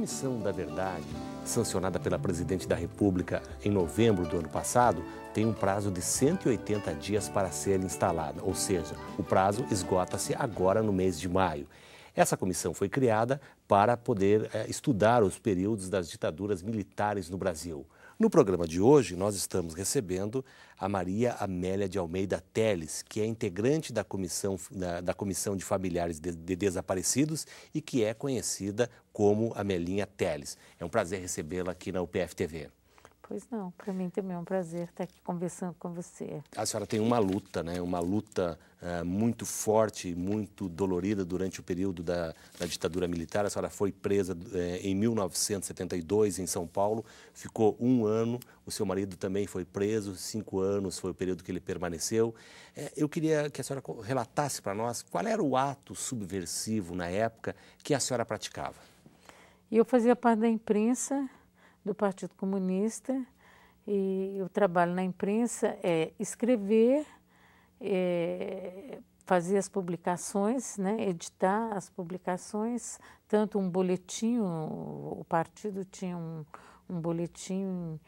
Comissão da Verdade, sancionada pela Presidente da República em novembro do ano passado, tem um prazo de 180 dias para ser instalada, ou seja, o prazo esgota-se agora no mês de maio. Essa comissão foi criada para poder estudar os períodos das ditaduras militares no Brasil. No programa de hoje, nós estamos recebendo a Maria Amélia de Almeida Teles, que é integrante da Comissão de Familiares de Desaparecidos e que é conhecida como Amelinha Teles. É um prazer recebê-la aqui na UPF TV. Pois não, para mim também é um prazer estar aqui conversando com você. A senhora tem uma luta, né? Uma luta muito forte, muito dolorida durante o período da ditadura militar. A senhora foi presa em 1972 em São Paulo, ficou 1 ano. O seu marido também foi preso, 5 anos foi o período que ele permaneceu. Eu queria que a senhora relatasse para nós qual era o ato subversivo na época que a senhora praticava. Eu fazia parte da imprensa do Partido Comunista, e o trabalho na imprensa é escrever, fazer as publicações, né, editar as publicações, tanto um boletim, o partido tinha um boletim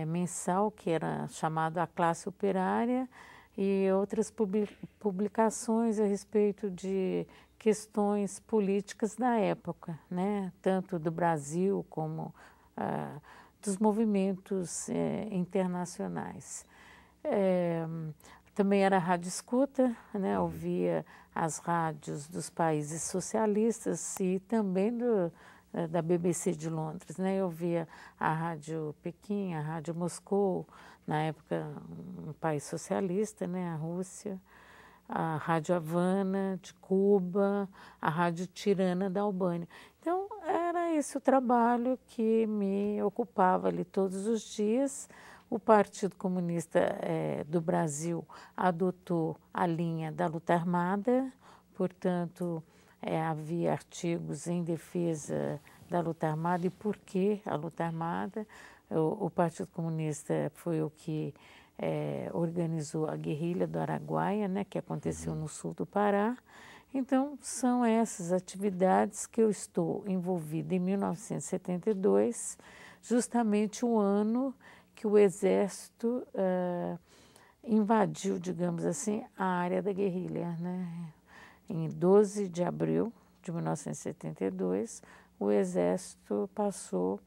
mensal que era chamado A Classe Operária, e outras publicações a respeito de questões políticas da época, né, tanto do Brasil como dos movimentos internacionais. Também era rádio escuta, né? Ouvia as rádios dos países socialistas e também da BBC de Londres, né? Eu ouvia a Rádio Pequim, a Rádio Moscou, na época um país socialista, né? A Rússia, a Rádio Havana de Cuba, a Rádio Tirana da Albânia. Então, era esse o trabalho que me ocupava ali todos os dias. O Partido Comunista do Brasil adotou a linha da luta armada, portanto, havia artigos em defesa da luta armada e por que a luta armada. O Partido Comunista foi o que organizou a guerrilha do Araguaia, né, que aconteceu no sul do Pará. Então, são essas atividades que eu estou envolvida em 1972, justamente o ano que o Exército invadiu, digamos assim, a área da guerrilha, né? Em 12 de abril de 1972, o Exército passou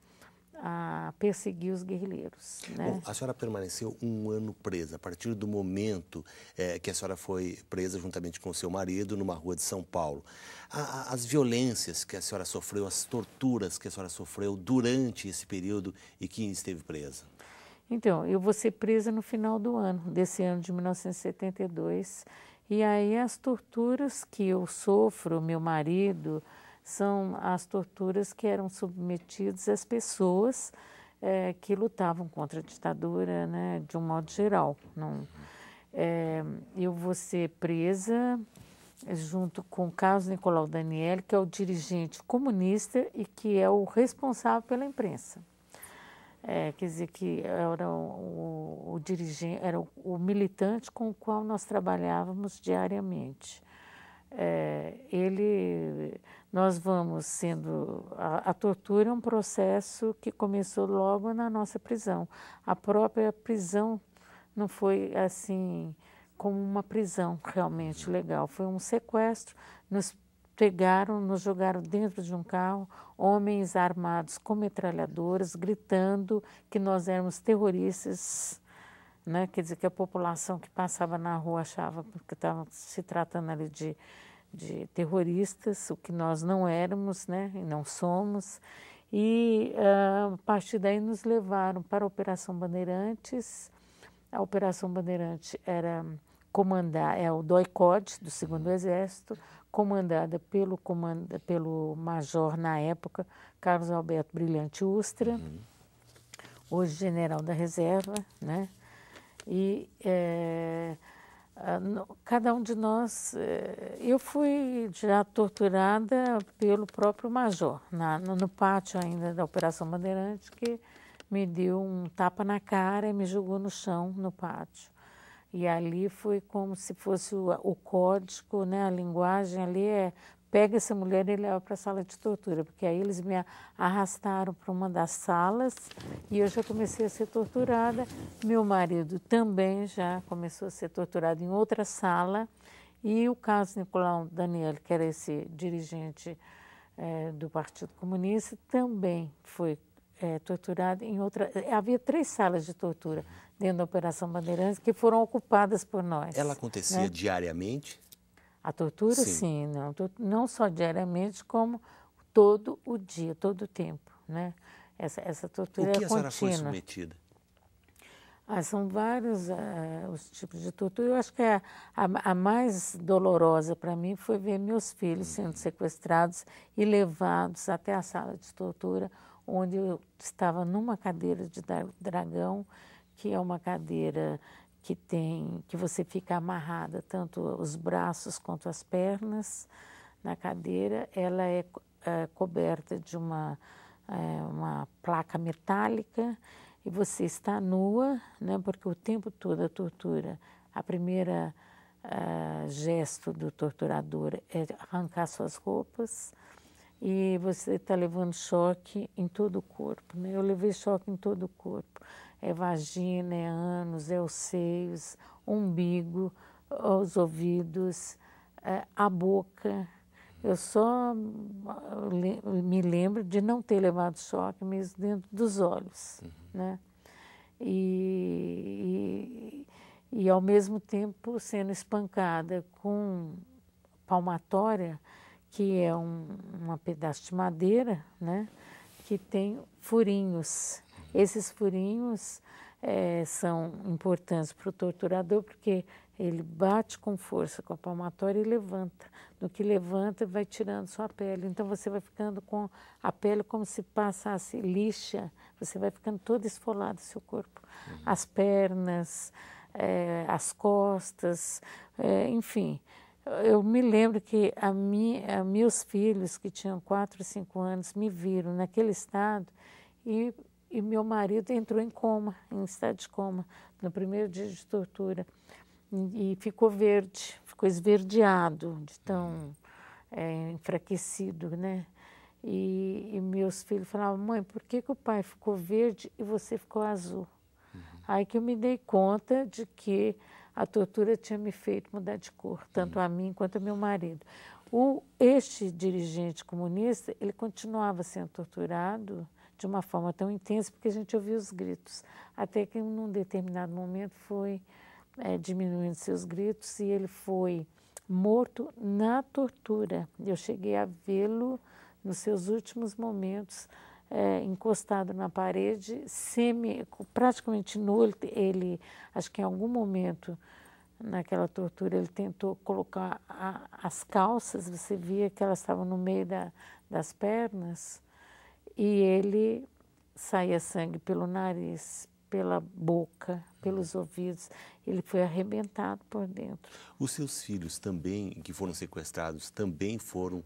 a perseguir os guerrilheiros, né? Bom, a senhora permaneceu 1 ano presa, a partir do momento que a senhora foi presa juntamente com o seu marido numa rua de São Paulo. As violências que a senhora sofreu, as torturas que a senhora sofreu durante esse período e que esteve presa? Então, eu vou ser presa no final do ano, desse ano de 1972, e aí as torturas que eu sofro, meu marido, são as torturas que eram submetidas às pessoas que lutavam contra a ditadura, né, de um modo geral. Não, eu vou ser presa junto com Carlos Nicolau Daniele, que é o dirigente comunista e que é o responsável pela imprensa. Quer dizer que era o dirigente, era o militante com o qual nós trabalhávamos diariamente. Nós vamos sendo... A tortura é um processo que começou logo na nossa prisão. A própria prisão não foi assim como uma prisão realmente legal. Foi um sequestro, nos pegaram, nos jogaram dentro de um carro, homens armados com metralhadoras, gritando que nós éramos terroristas, né? Quer dizer que a população que passava na rua achava que estava se tratando ali de terroristas, o que nós não éramos, né? E não somos. E a partir daí nos levaram para a Operação Bandeirantes. A Operação Bandeirante era o DOI-CODE, do 2º Exército, comandada pelo major, na época, Carlos Alberto Brilhante Ustra, hoje general da reserva, né? E cada um de nós... eu fui já torturada pelo próprio major, no pátio ainda da Operação Bandeirante, que me deu um tapa na cara e me jogou no chão, no pátio. E ali foi como se fosse o código, né? A linguagem ali é pega essa mulher e leva para a sala de tortura, porque aí eles me arrastaram para uma das salas e eu já comecei a ser torturada. Meu marido também já começou a ser torturado em outra sala. E o Carlos Nicolau Daniel, que era esse dirigente do Partido Comunista, também foi torturado em outra... Havia 3 salas de tortura dentro da Operação Bandeirantes que foram ocupadas por nós. Ela acontecia diariamente? A tortura, sim, não só diariamente, como todo o dia, todo o tempo, né? Essa tortura é contínua. O que a senhora foi submetida? São vários os tipos de tortura. Eu acho que a mais dolorosa para mim foi ver meus filhos sendo sequestrados e levados até a sala de tortura, onde eu estava numa cadeira de dragão, que é uma cadeira que você fica amarrada, tanto os braços quanto as pernas na cadeira. Ela é coberta de uma placa metálica e você está nua, né, porque o tempo todo a tortura, a primeira gesto do torturador é arrancar suas roupas e você está levando choque em todo o corpo, né? Eu levei choque em todo o corpo. É vagina, é ânus, é os seios, umbigo, os ouvidos, a boca. Eu só me lembro de não ter levado choque mesmo dentro dos olhos, né? E ao mesmo tempo sendo espancada com palmatória, que é um pedaço de madeira, né? Que tem furinhos. Esses furinhos são importantes para o torturador, porque ele bate com força com a palmatória e levanta. No que levanta, vai tirando sua pele. Então, você vai ficando com a pele como se passasse lixa. Você vai ficando todo esfolado, seu corpo. As pernas, as costas, enfim. Eu me lembro que meus filhos, que tinham 4 ou 5 anos, me viram naquele estado e meu marido entrou em coma, em estado de coma, no primeiro dia de tortura. E ficou verde, ficou esverdeado, de tão enfraquecido, né? E meus filhos falavam: mãe, por que o pai ficou verde e você ficou azul? Aí que eu me dei conta de que a tortura tinha me feito mudar de cor, tanto a mim quanto ao meu marido. Este dirigente comunista, ele continuava sendo torturado de uma forma tão intensa, porque a gente ouvia os gritos, até que num determinado momento foi diminuindo seus gritos e ele foi morto na tortura. Eu cheguei a vê-lo nos seus últimos momentos, encostado na parede, praticamente nu. Ele, acho que em algum momento naquela tortura, ele tentou colocar as calças, você via que elas estavam no meio das pernas, e ele saía sangue pelo nariz, pela boca, pelos ouvidos. Ele foi arrebentado por dentro. Os seus filhos também, que foram sequestrados, também foram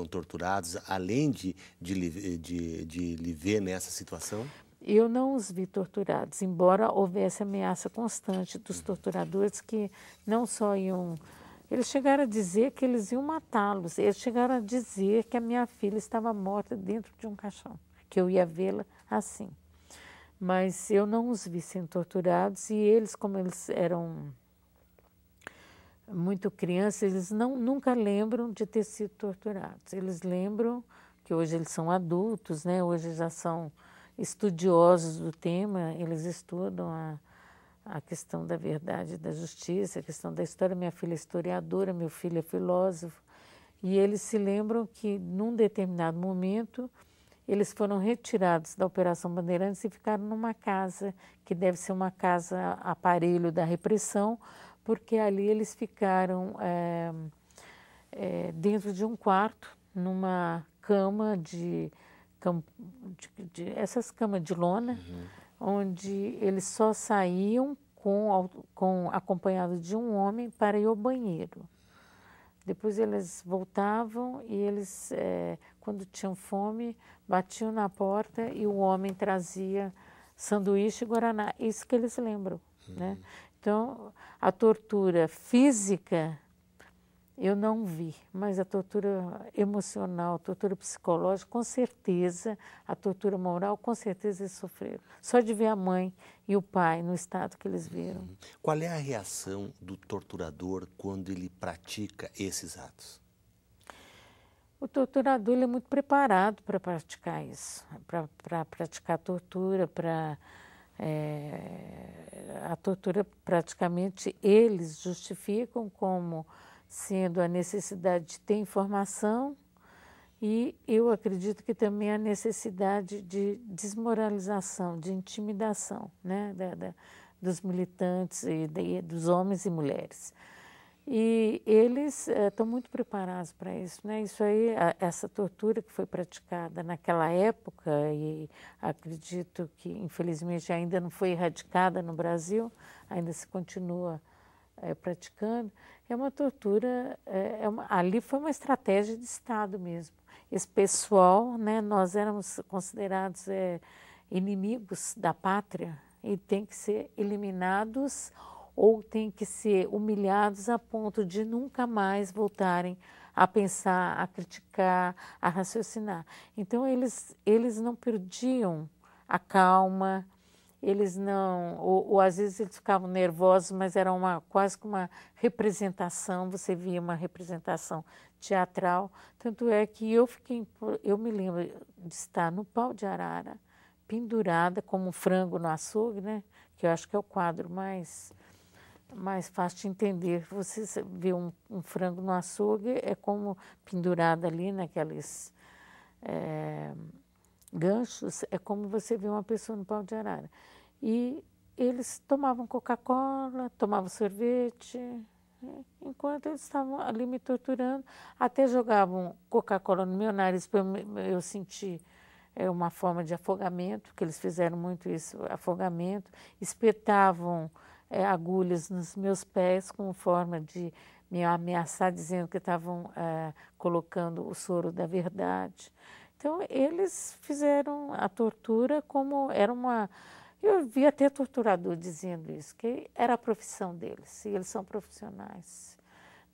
torturados, além de lhe ver nessa situação? Eu não os vi torturados, embora houvesse ameaça constante dos torturadores que não só iam... Eles chegaram a dizer que eles iam matá-los. Eles chegaram a dizer que a minha filha estava morta dentro de um caixão, que eu ia vê-la assim. Mas eu não os vi sendo torturados e eles, como eles eram muito crianças, eles nunca lembram de ter sido torturados. Eles lembram que hoje eles são adultos, né? Hoje já são estudiosos do tema, eles estudam a questão da verdade e da justiça, a questão da história. Minha filha é historiadora, meu filho é filósofo, e eles se lembram que, num determinado momento, eles foram retirados da Operação Bandeirantes e ficaram numa casa, que deve ser uma casa aparelho da repressão, porque ali eles ficaram dentro de um quarto, numa cama essas camas de lona, onde eles só saíam acompanhados de um homem para ir ao banheiro. Depois eles voltavam e eles, quando tinham fome, batiam na porta e o homem trazia sanduíche e guaraná. Isso que eles lembram, né? Então, a tortura física Eu não vi, mas a tortura emocional, a tortura psicológica, com certeza, a tortura moral, com certeza eles sofreram. Só de ver a mãe e o pai no estado que eles viram. Qual é a reação do torturador quando ele pratica esses atos? O torturador ele é muito preparado para praticar isso, para praticar tortura, a tortura praticamente eles justificam como sendo a necessidade de ter informação e eu acredito que também a necessidade de desmoralização, de intimidação, né, dos militantes e dos homens e mulheres. E eles estão muito preparados para isso, né? Isso aí, essa tortura que foi praticada naquela época e acredito que infelizmente ainda não foi erradicada no Brasil, ainda se continua praticando, é uma tortura, ali foi uma estratégia de Estado mesmo. Esse pessoal, né, nós éramos considerados inimigos da pátria e tem que ser eliminados ou tem que ser humilhados a ponto de nunca mais voltarem a pensar, a criticar, a raciocinar. Então, eles não perdiam a calma, eles não, ou às vezes eles ficavam nervosos, mas era quase que uma representação, você via uma representação teatral. Tanto é que eu me lembro de estar no pau de arara, pendurada como um frango no açougue, né? Que eu acho que é o quadro mais fácil de entender. Você vê um frango no açougue, é como pendurada ali naqueles ganchos, é como você vê uma pessoa no pau de arara. E eles tomavam Coca-Cola, tomavam sorvete, enquanto eles estavam ali me torturando, até jogavam Coca-Cola no meu nariz para eu sentir uma forma de afogamento, que eles fizeram muito isso, afogamento, espetavam agulhas nos meus pés como forma de me ameaçar, dizendo que estavam colocando o soro da verdade. Então, eles fizeram a tortura como era uma... Eu vi até torturador dizendo isso, que era a profissão deles, e eles são profissionais,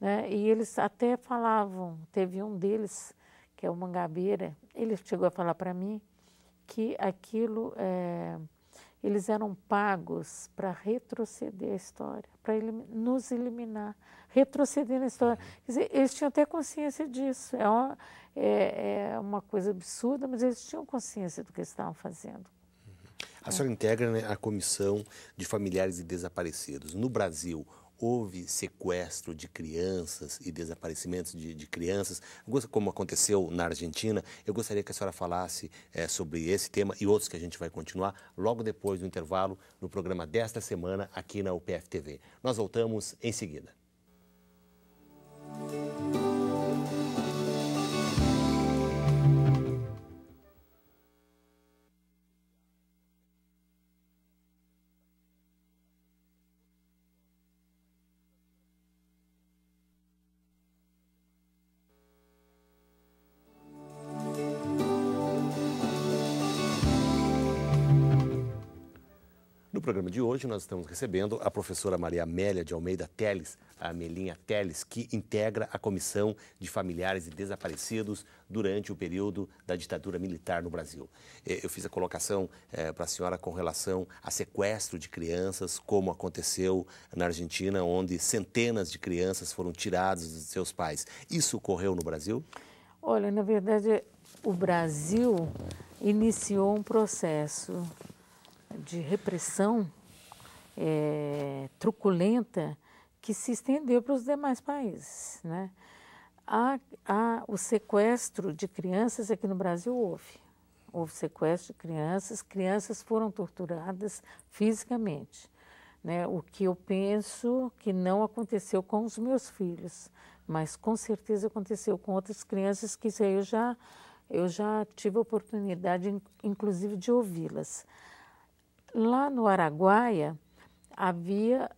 né? E eles até falavam, teve um deles, que é o Mangabeira, ele chegou a falar para mim que aquilo, eles eram pagos para retroceder a história, para nos eliminar, retroceder na história. Quer dizer, eles tinham até consciência disso, é uma coisa absurda, mas eles tinham consciência do que estavam fazendo. A senhora integra, né, a Comissão de Familiares de Desaparecidos. No Brasil, houve sequestro de crianças e desaparecimentos de crianças, como aconteceu na Argentina. Eu gostaria que a senhora falasse sobre esse tema e outros que a gente vai continuar logo depois do intervalo no programa desta semana aqui na UPF TV. Nós voltamos em seguida. No programa de hoje, nós estamos recebendo a professora Maria Amélia de Almeida Teles, a Amelinha Teles, que integra a Comissão de Familiares de Desaparecidos durante o período da ditadura militar no Brasil. Eu fiz a colocação para a senhora com relação a sequestro de crianças, como aconteceu na Argentina, onde centenas de crianças foram tiradas de seus pais. Isso ocorreu no Brasil? Olha, na verdade, o Brasil iniciou um processo de repressão truculenta que se estendeu para os demais países, né? O sequestro de crianças aqui no Brasil houve sequestro de crianças foram torturadas fisicamente, né? O que eu penso que não aconteceu com os meus filhos, mas com certeza aconteceu com outras crianças, que isso aí eu já tive a oportunidade, inclusive, de ouvi-las. Lá no Araguaia, havia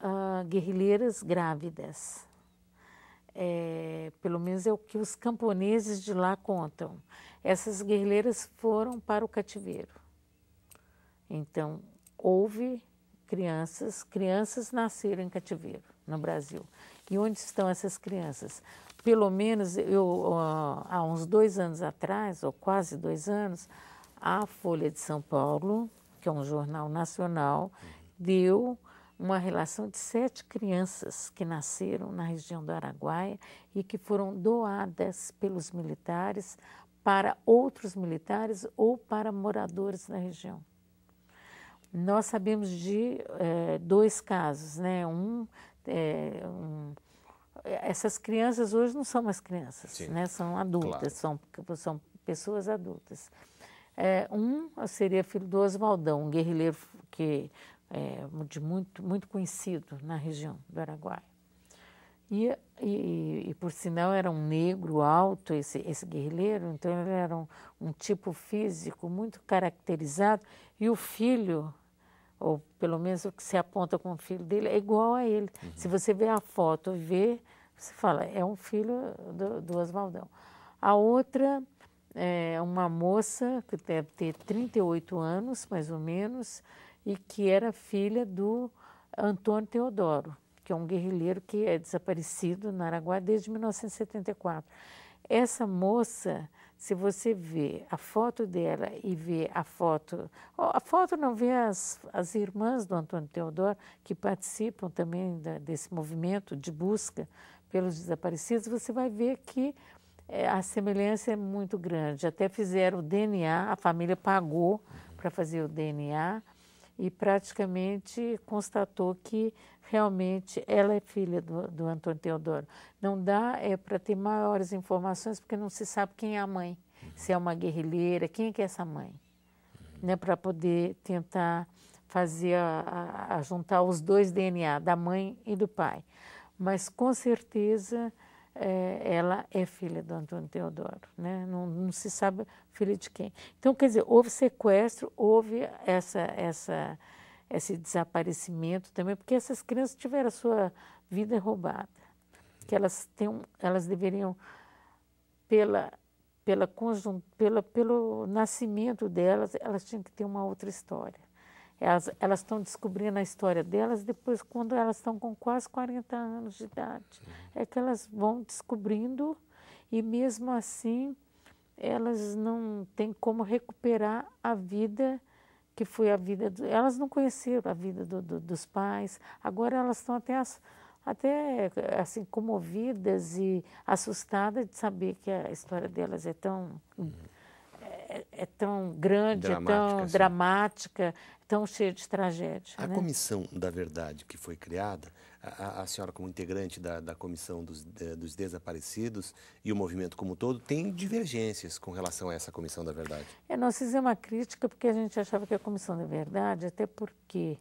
guerrilheiras grávidas. Pelo menos é o que os camponeses de lá contam. Essas guerrilheiras foram para o cativeiro. Então, houve crianças nasceram em cativeiro no Brasil. E onde estão essas crianças? Pelo menos, há uns 2 anos atrás, ou quase 2 anos, a Folha de São Paulo, que é um jornal nacional, deu uma relação de 7 crianças que nasceram na região do Araguaia e que foram doadas pelos militares para outros militares ou para moradores da região. Nós sabemos de 2 casos, né? Essas crianças hoje não são mais crianças, né? São adultas, claro. são pessoas adultas. Um seria filho do Oswaldão, um guerrilheiro que muito conhecido na região do Araguaia. E por sinal era um negro alto, esse guerrilheiro, então ele era um tipo físico muito caracterizado, e o filho, ou pelo menos o que se aponta como filho dele, é igual a ele. Uhum. Se você vê a foto e vê, você fala, é um filho do Oswaldão. A outra é uma moça que deve ter 38 anos, mais ou menos, e que era filha do Antônio Teodoro, que é um guerrilheiro que é desaparecido no Araguaia desde 1974. Essa moça, se você vê a foto dela e vê a foto não vê as irmãs do Antônio Teodoro, que participam também desse movimento de busca pelos desaparecidos, você vai ver que a semelhança é muito grande. Até fizeram o DNA, a família pagou para fazer o DNA, e praticamente constatou que realmente ela é filha do Antônio Teodoro. Não dá para ter maiores informações, porque não se sabe quem é a mãe, se é uma guerrilheira, quem é que é essa mãe, né, para poder tentar fazer juntar os 2 DNA, da mãe e do pai. Mas com certeza ela é filha do Antônio Teodoro, né? Não se sabe filha de quem. Então, quer dizer, houve sequestro, houve esse desaparecimento também, porque essas crianças tiveram a sua vida roubada, que elas deveriam, pelo nascimento delas, elas tinham que ter uma outra história. Elas estão descobrindo a história delas depois, quando elas estão com quase 40 anos de idade. É que elas vão descobrindo, e mesmo assim elas não têm como recuperar a vida que foi a vida... Elas não conheceram a vida dos pais, agora elas estão até assim, comovidas e assustadas de saber que a história delas é tão grande, dramática, é tão dramática, tão cheia de tragédia. A Comissão da Verdade que foi criada, a senhora como integrante da Comissão dos Desaparecidos e o movimento como um todo, tem divergências com relação a essa Comissão da Verdade? Nós fizemos uma crítica porque a gente achava que a Comissão da Verdade, até porque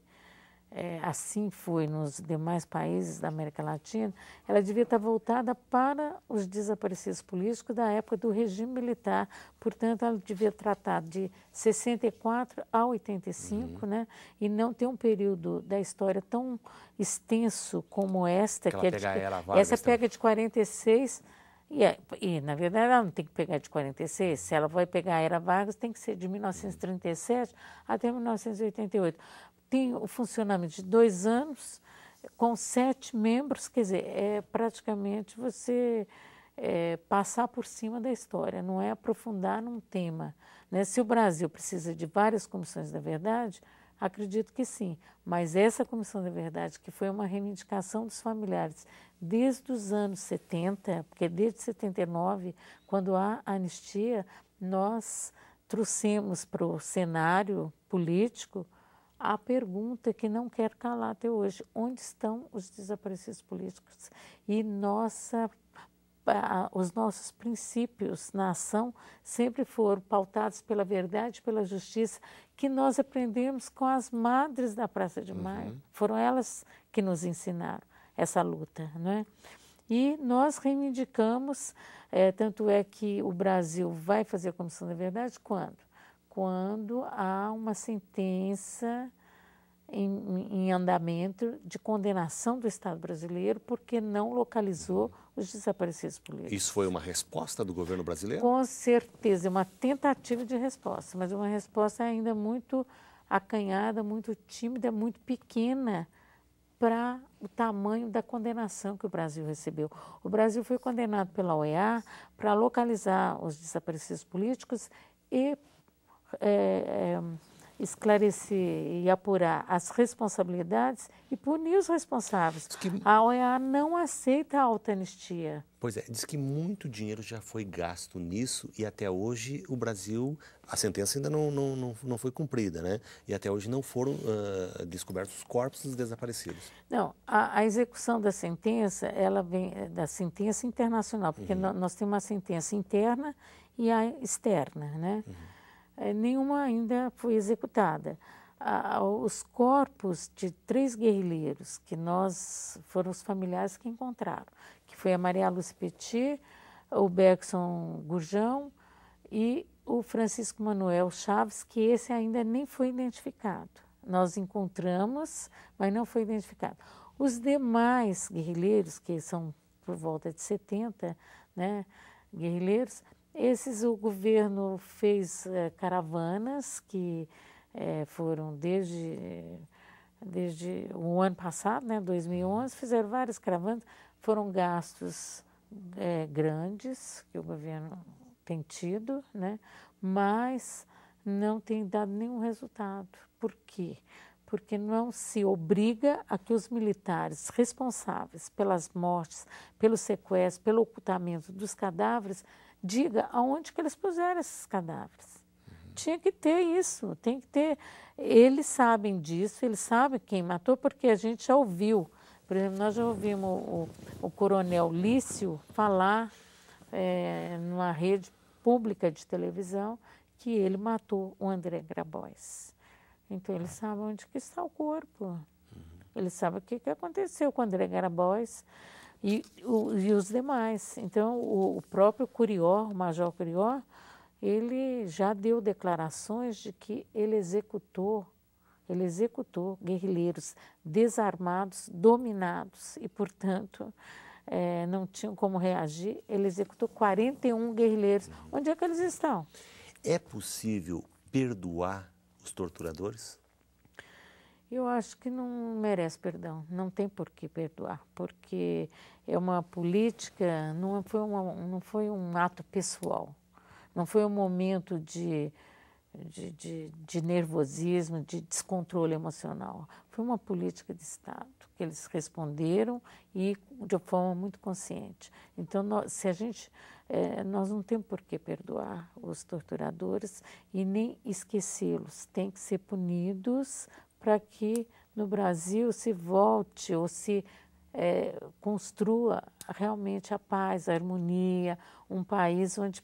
assim foi nos demais países da América Latina, ela devia estar voltada para os desaparecidos políticos da época do regime militar. Portanto, ela devia tratar de 64 a 85, né? E não ter um período da história tão extenso como esta. Essa pega de 46... E, na verdade, ela não tem que pegar de 46. Se ela vai pegar a Era Vargas, tem que ser de 1937 até 1988. Tem o funcionamento de 2 anos, com 7 membros, quer dizer, praticamente você passar por cima da história, não é aprofundar num tema, né? Se o Brasil precisa de várias comissões da verdade, acredito que sim, mas essa Comissão da Verdade, que foi uma reivindicação dos familiares desde os anos 70, porque desde 79, quando há anistia, nós trouxemos para o cenário político a pergunta que não quer calar até hoje: onde estão os desaparecidos políticos? E os nossos princípios na ação sempre foram pautados pela verdade, pela justiça, que nós aprendemos com as madres da Praça de Maio. Foram elas que nos ensinaram essa luta, não é? E nós reivindicamos, tanto é que o Brasil vai fazer a Comissão da Verdade quando? Quando há uma sentença em andamento de condenação do Estado brasileiro porque não localizou os desaparecidos políticos. Isso foi uma resposta do governo brasileiro? Com certeza, uma tentativa de resposta, mas uma resposta ainda muito acanhada, muito tímida, muito pequena para o tamanho da condenação que o Brasil recebeu. O Brasil foi condenado pela OEA para localizar os desaparecidos políticos e esclarecer e apurar as responsabilidades e punir os responsáveis. A OEA não aceita a autoanistia. Pois é, diz que muito dinheiro já foi gasto nisso e até hoje o Brasil, a sentença ainda não foi cumprida, né? E até hoje não foram descobertos os corpos dos desaparecidos. Não, a execução da sentença, ela vem da sentença internacional, porque nós temos uma sentença interna e a externa, né? Nenhuma ainda foi executada. Os corpos de 3 guerrilheiros que foram os familiares que encontraram, que foi a Maria Lúcia Petit, o Bergson Gurjão e o Francisco Manuel Chaves, que esse ainda nem foi identificado. Nós encontramos, mas não foi identificado. Os demais guerrilheiros, que são por volta de 70, né, guerrilheiros, esses o governo fez caravanas que foram desde o ano passado, né, 2011, fizeram várias caravanas, foram gastos grandes que o governo tem tido, né, mas não tem dado nenhum resultado. Por quê? Porque não se obriga a que os militares responsáveis pelas mortes, pelo sequestro, pelo ocultamento dos cadáveres, diga aonde que eles puseram esses cadáveres. Tinha que ter isso, tem que ter. Eles sabem disso, eles sabem quem matou, porque a gente já ouviu. Por exemplo, nós já ouvimos o coronel Lício falar numa rede pública de televisão que ele matou o André Grabois. Então, eles sabem onde que está o corpo. Eles sabem o que aconteceu com o André Grabois. E os demais. Então, o próprio Curió, o Major Curió, ele já deu declarações de que ele executou guerrilheiros desarmados, dominados e, portanto, não tinham como reagir. Ele executou 41 guerrilheiros. Onde é que eles estão? É possível perdoar os torturadores? Eu acho que não merece perdão, não tem por que perdoar, porque é uma política, não foi um ato pessoal, não foi um momento de nervosismo, de descontrole emocional. Foi uma política de Estado, que eles responderam e de forma muito consciente. Então, nós não temos por que perdoar os torturadores e nem esquecê-los, têm que ser punidos para que no Brasil se volte ou se construa realmente a paz, a harmonia, um país onde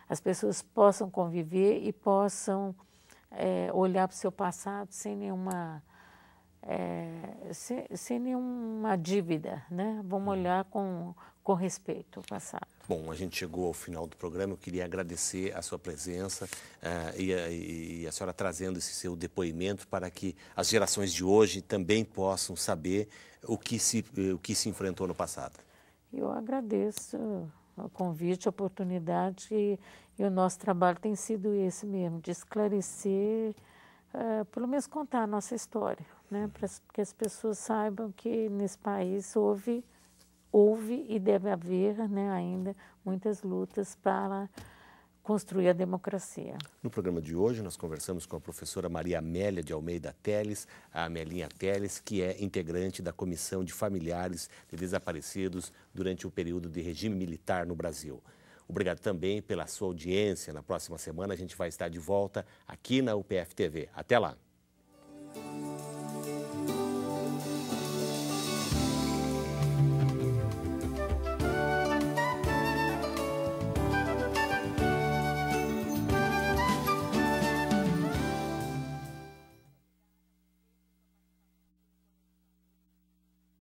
as pessoas possam conviver e possam olhar para o seu passado sem nenhuma dívida, né? Vamos olhar com respeito ao passado. Bom, a gente chegou ao final do programa. Eu queria agradecer a sua presença e a senhora trazendo esse seu depoimento para que as gerações de hoje também possam saber o que se enfrentou no passado. Eu agradeço o convite, a oportunidade e o nosso trabalho tem sido esse mesmo, de esclarecer, pelo menos contar a nossa história, né? Para que as pessoas saibam que nesse país houve e deve haver, né, ainda muitas lutas para construir a democracia. No programa de hoje, nós conversamos com a professora Maria Amélia de Almeida Teles, a Amelinha Teles, que é integrante da Comissão de Familiares de Desaparecidos durante o período de regime militar no Brasil. Obrigado também pela sua audiência. Na próxima semana a gente vai estar de volta aqui na UPF TV. Até lá!